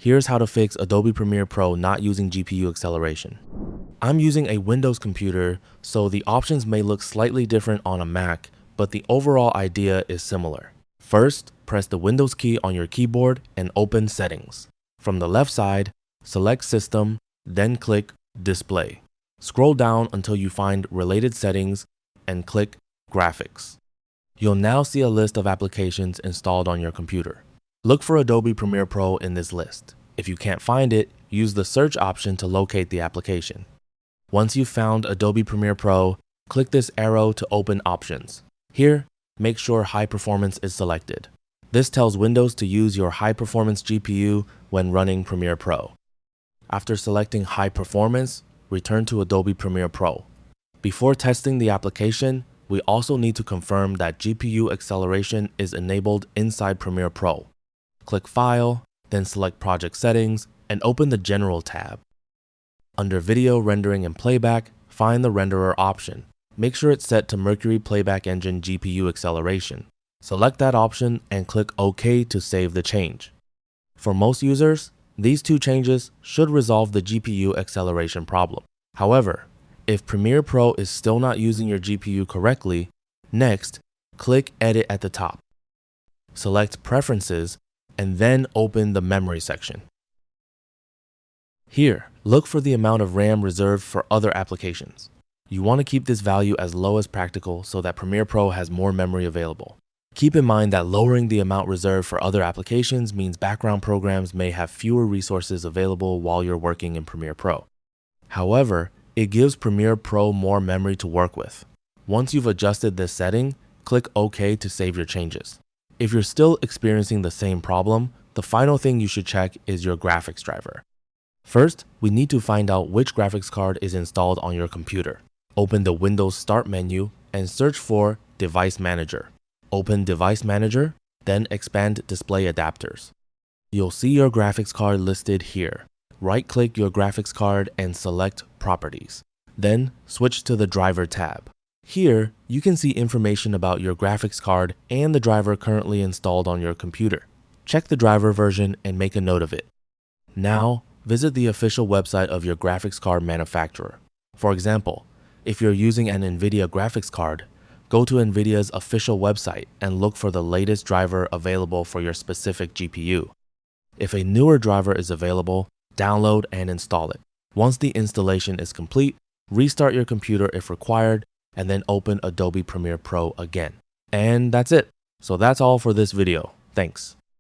Here's how to fix Adobe Premiere Pro not using GPU acceleration. I'm using a Windows computer, so the options may look slightly different on a Mac, but the overall idea is similar. First, press the Windows key on your keyboard and open Settings. From the left side, select System, then click Display. Scroll down until you find Related Settings and click Graphics. You'll now see a list of applications installed on your computer. Look for Adobe Premiere Pro in this list. If you can't find it, use the search option to locate the application. Once you've found Adobe Premiere Pro, click this arrow to open Options. Here, make sure High Performance is selected. This tells Windows to use your high-performance GPU when running Premiere Pro. After selecting High Performance, return to Adobe Premiere Pro. Before testing the application, we also need to confirm that GPU acceleration is enabled inside Premiere Pro. Click File, then select Project Settings, and open the General tab. Under Video Rendering and Playback, find the Renderer option. Make sure it's set to Mercury Playback Engine GPU acceleration. Select that option and click OK to save the change. For most users, these two changes should resolve the GPU acceleration problem. However, if Premiere Pro is still not using your GPU correctly, next, click Edit at the top. Select Preferences and then open the Memory section. Here, look for the amount of RAM reserved for other applications. You want to keep this value as low as practical so that Premiere Pro has more memory available. Keep in mind that lowering the amount reserved for other applications means background programs may have fewer resources available while you're working in Premiere Pro. However, it gives Premiere Pro more memory to work with. Once you've adjusted this setting, click OK to save your changes. If you're still experiencing the same problem, the final thing you should check is your graphics driver. First, we need to find out which graphics card is installed on your computer. Open the Windows Start menu and search for Device Manager. Open Device Manager, then expand Display Adapters. You'll see your graphics card listed here. Right-click your graphics card and select Properties. Then switch to the Driver tab. Here, you can see information about your graphics card and the driver currently installed on your computer. Check the driver version and make a note of it. Now, visit the official website of your graphics card manufacturer. For example, if you're using an NVIDIA graphics card, go to NVIDIA's official website and look for the latest driver available for your specific GPU. If a newer driver is available, download and install it. Once the installation is complete, restart your computer if required, and then open Adobe Premiere Pro again. And that's it. So that's all for this video. Thanks.